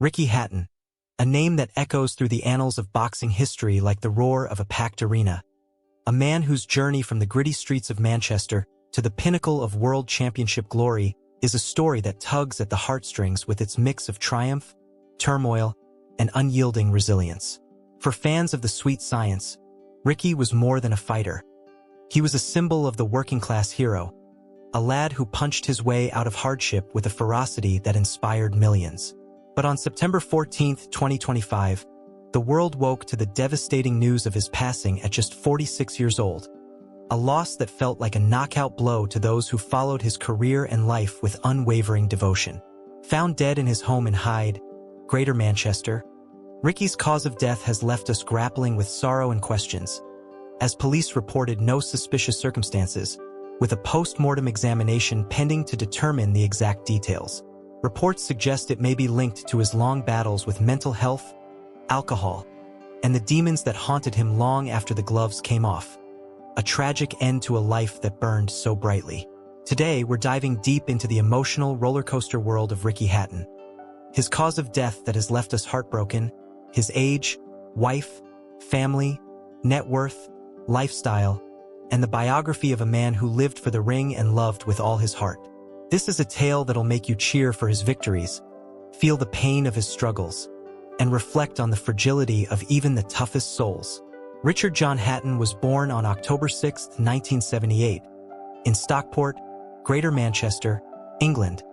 Ricky Hatton, a name that echoes through the annals of boxing history like the roar of a packed arena. A man whose journey from the gritty streets of Manchester to the pinnacle of world championship glory is a story that tugs at the heartstrings with its mix of triumph, turmoil, and unyielding resilience. For fans of the sweet science, Ricky was more than a fighter. He was a symbol of the working-class hero, a lad who punched his way out of hardship with a ferocity that inspired millions. But on September 14, 2025, the world woke to the devastating news of his passing at just 46 years old, a loss that felt like a knockout blow to those who followed his career and life with unwavering devotion. Found dead in his home in Hyde, Greater Manchester, Ricky's cause of death has left us grappling with sorrow and questions, as police reported no suspicious circumstances, with a post-mortem examination pending to determine the exact details. Reports suggest it may be linked to his long battles with mental health, alcohol, and the demons that haunted him long after the gloves came off. A tragic end to a life that burned so brightly. Today, we're diving deep into the emotional rollercoaster world of Ricky Hatton. His cause of death that has left us heartbroken, his age, wife, family, net worth, lifestyle, and the biography of a man who lived for the ring and loved with all his heart. This is a tale that'll make you cheer for his victories, feel the pain of his struggles, and reflect on the fragility of even the toughest souls. Richard John Hatton was born on October 6, 1978, in Stockport, Greater Manchester, England,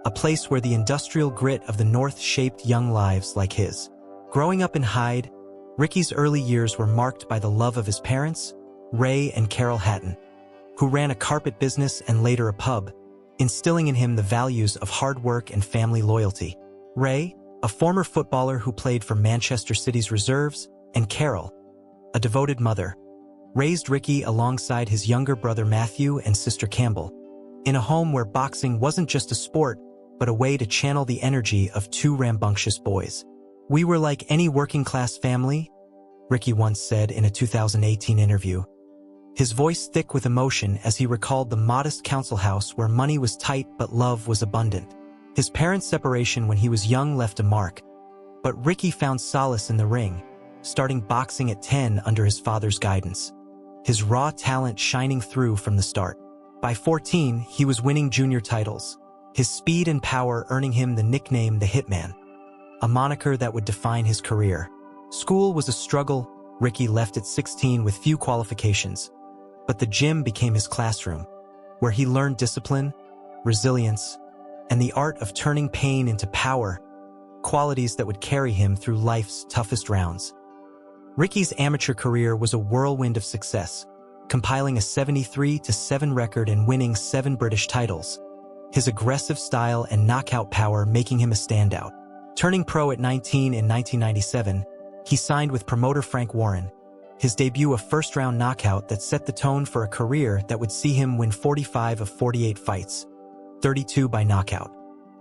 a place where the industrial grit of the North shaped young lives like his. Growing up in Hyde, Ricky's early years were marked by the love of his parents, Ray and Carol Hatton, who ran a carpet business and later a pub, instilling in him the values of hard work and family loyalty. Ray, a former footballer who played for Manchester City's reserves, and Carol, a devoted mother, raised Ricky alongside his younger brother Matthew and sister Campbell, in a home where boxing wasn't just a sport, but a way to channel the energy of two rambunctious boys. "We were like any working-class family," Ricky once said in a 2018 interview, his voice thick with emotion as he recalled the modest council house where money was tight but love was abundant. His parents' separation when he was young left a mark, but Ricky found solace in the ring, starting boxing at 10 under his father's guidance, his raw talent shining through from the start. By 14, he was winning junior titles, his speed and power earning him the nickname the Hitman, a moniker that would define his career. School was a struggle. Ricky left at 16 with few qualifications, but the gym became his classroom, where he learned discipline, resilience, and the art of turning pain into power, qualities that would carry him through life's toughest rounds. Ricky's amateur career was a whirlwind of success, compiling a 73-7 record and winning 7 British titles, his aggressive style and knockout power making him a standout. Turning pro at 19 in 1997, he signed with promoter Frank Warren, his debut a first-round knockout that set the tone for a career that would see him win 45 of 48 fights, 32 by knockout.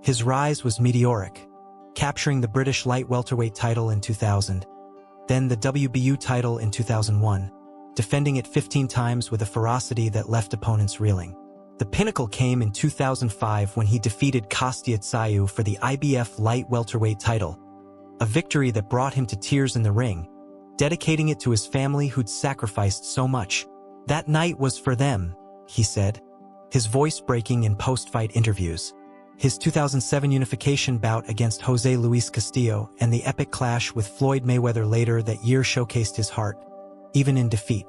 His rise was meteoric, capturing the British light welterweight title in 2000, then the WBU title in 2001, defending it 15 times with a ferocity that left opponents reeling. The pinnacle came in 2005 when he defeated Kostya Tsayu for the IBF light welterweight title, a victory that brought him to tears in the ring, dedicating it to his family who'd sacrificed so much. "That night was for them," he said, his voice breaking in post-fight interviews. His 2007 unification bout against Jose Luis Castillo and the epic clash with Floyd Mayweather later that year showcased his heart, even in defeat.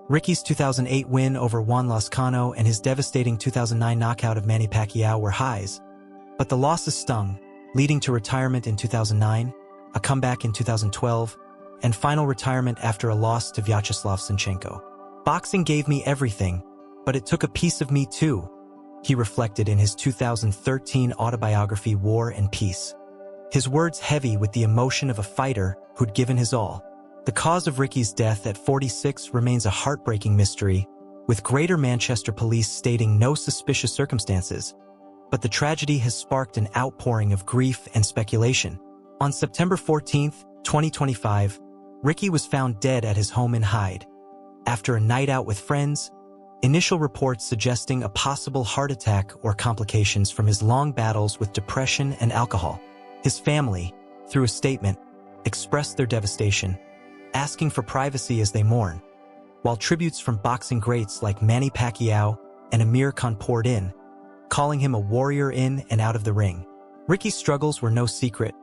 Ricky's 2008 win over Juan Lozcano and his devastating 2009 knockout of Manny Pacquiao were highs, but the losses stung, leading to retirement in 2009, a comeback in 2012, and final retirement after a loss to Vyacheslav Senchenko. "Boxing gave me everything, but it took a piece of me too," he reflected in his 2013 autobiography War and Peace, his words heavy with the emotion of a fighter who'd given his all. The cause of Ricky's death at 46 remains a heartbreaking mystery, with Greater Manchester police stating no suspicious circumstances, but the tragedy has sparked an outpouring of grief and speculation. On September 14, 2025, Ricky was found dead at his home in Hyde. After a night out with friends, initial reports suggesting a possible heart attack or complications from his long battles with depression and alcohol. His family, through a statement, expressed their devastation, asking for privacy as they mourn, while tributes from boxing greats like Manny Pacquiao and Amir Khan poured in, calling him a warrior in and out of the ring. Ricky's struggles were no secret.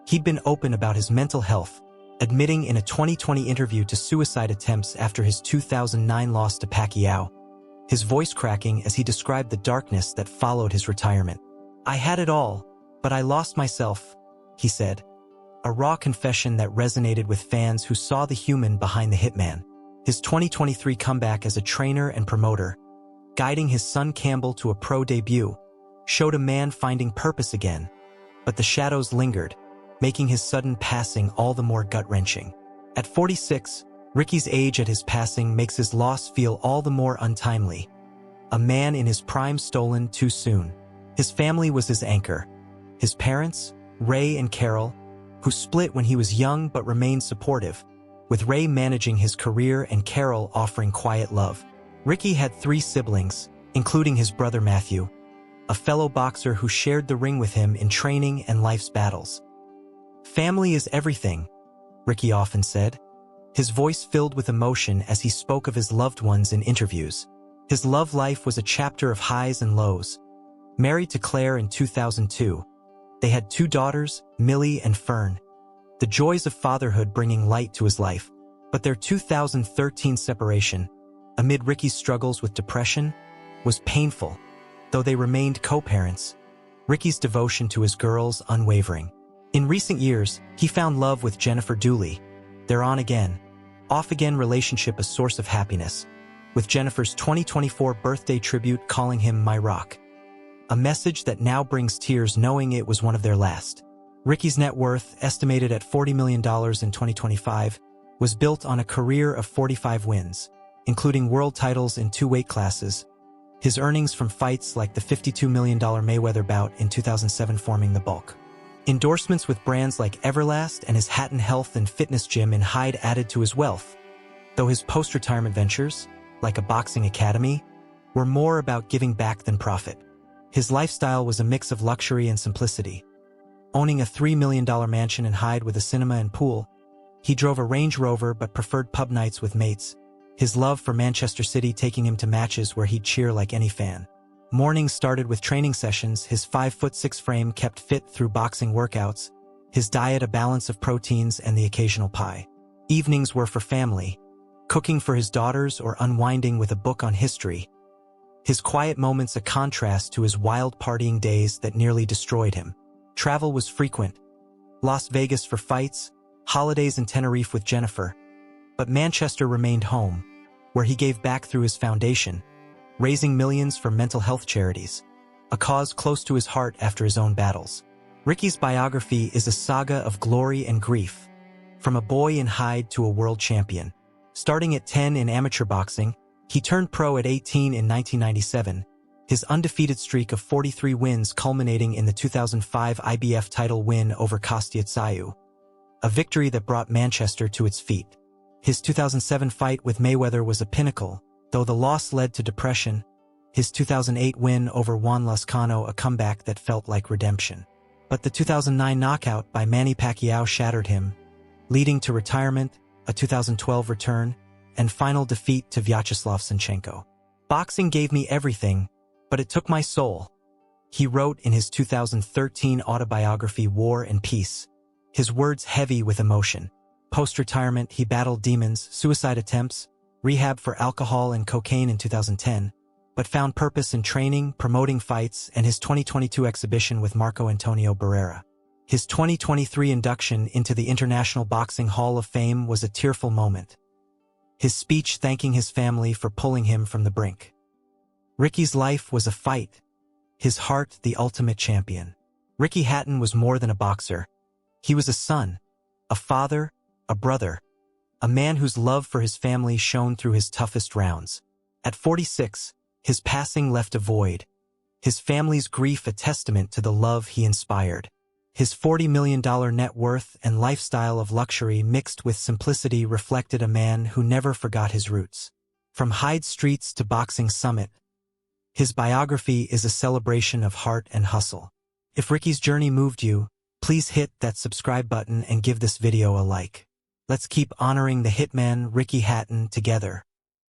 He'd been open about his mental health, admitting in a 2020 interview to suicide attempts after his 2009 loss to Pacquiao, his voice cracking as he described the darkness that followed his retirement. "I had it all, but I lost myself," he said, a raw confession that resonated with fans who saw the human behind the Hitman. His 2023 comeback as a trainer and promoter, guiding his son Campbell to a pro debut, showed a man finding purpose again, but the shadows lingered, making his sudden passing all the more gut-wrenching. At 46, Ricky's age at his passing makes his loss feel all the more untimely. A man in his prime stolen too soon. His family was his anchor. His parents, Ray and Carol, who split when he was young but remained supportive, with Ray managing his career and Carol offering quiet love. Ricky had 3 siblings, including his brother Matthew, a fellow boxer who shared the ring with him in training and life's battles. "Family is everything," Ricky often said, his voice filled with emotion as he spoke of his loved ones in interviews. His love life was a chapter of highs and lows. Married to Claire in 2002, they had 2 daughters, Millie and Fern, the joys of fatherhood bringing light to his life. But their 2013 separation, amid Ricky's struggles with depression, was painful. Though they remained co-parents, Ricky's devotion to his girls unwavering. In recent years, he found love with Jennifer Dooley, their on-again, off-again relationship a source of happiness, with Jennifer's 2024 birthday tribute calling him "my rock," a message that now brings tears knowing it was one of their last. Ricky's net worth, estimated at $40 million in 2025, was built on a career of 45 wins, including world titles in 2 weight classes, his earnings from fights like the $52 million Mayweather bout in 2007 forming the bulk. Endorsements with brands like Everlast and his Hatton Health and Fitness Gym in Hyde added to his wealth, though his post-retirement ventures, like a boxing academy, were more about giving back than profit. His lifestyle was a mix of luxury and simplicity. Owning a $3 million mansion in Hyde with a cinema and pool, he drove a Range Rover but preferred pub nights with mates, his love for Manchester City taking him to matches where he'd cheer like any fan. Mornings started with training sessions, his 5'6" frame kept fit through boxing workouts, his diet a balance of proteins and the occasional pie. Evenings were for family, cooking for his daughters or unwinding with a book on history. His quiet moments a contrast to his wild partying days that nearly destroyed him. Travel was frequent. Las Vegas for fights, holidays in Tenerife with Jennifer. But Manchester remained home, where he gave back through his foundation, raising millions for mental health charities, a cause close to his heart after his own battles. Ricky's biography is a saga of glory and grief, from a boy in Hyde to a world champion. Starting at 10 in amateur boxing, he turned pro at 18 in 1997, his undefeated streak of 43 wins culminating in the 2005 IBF title win over Kostya Tsayu, a victory that brought Manchester to its feet. His 2007 fight with Mayweather was a pinnacle, though the loss led to depression. His 2008 win over Juan Lozcano a comeback that felt like redemption. But the 2009 knockout by Manny Pacquiao shattered him, leading to retirement, a 2012 return, and final defeat to Vyacheslav Senchenko. "Boxing gave me everything, but it took my soul," he wrote in his 2013 autobiography War and Peace, his words heavy with emotion. Post-retirement, he battled demons, suicide attempts, rehab for alcohol and cocaine in 2010, but found purpose in training, promoting fights, and his 2022 exhibition with Marco Antonio Barrera. His 2023 induction into the International Boxing Hall of Fame was a tearful moment. His speech thanking his family for pulling him from the brink. Ricky's life was a fight, his heart the ultimate champion. Ricky Hatton was more than a boxer. He was a son, a father, a brother, a man whose love for his family shone through his toughest rounds. At 46, his passing left a void, his family's grief a testament to the love he inspired. His $40 million net worth and lifestyle of luxury mixed with simplicity reflected a man who never forgot his roots. From Hyde Streets to Boxing Summit, his biography is a celebration of heart and hustle. If Ricky's journey moved you, Please hit that subscribe button and give this video a like. Let's keep honoring the Hitman Ricky Hatton together.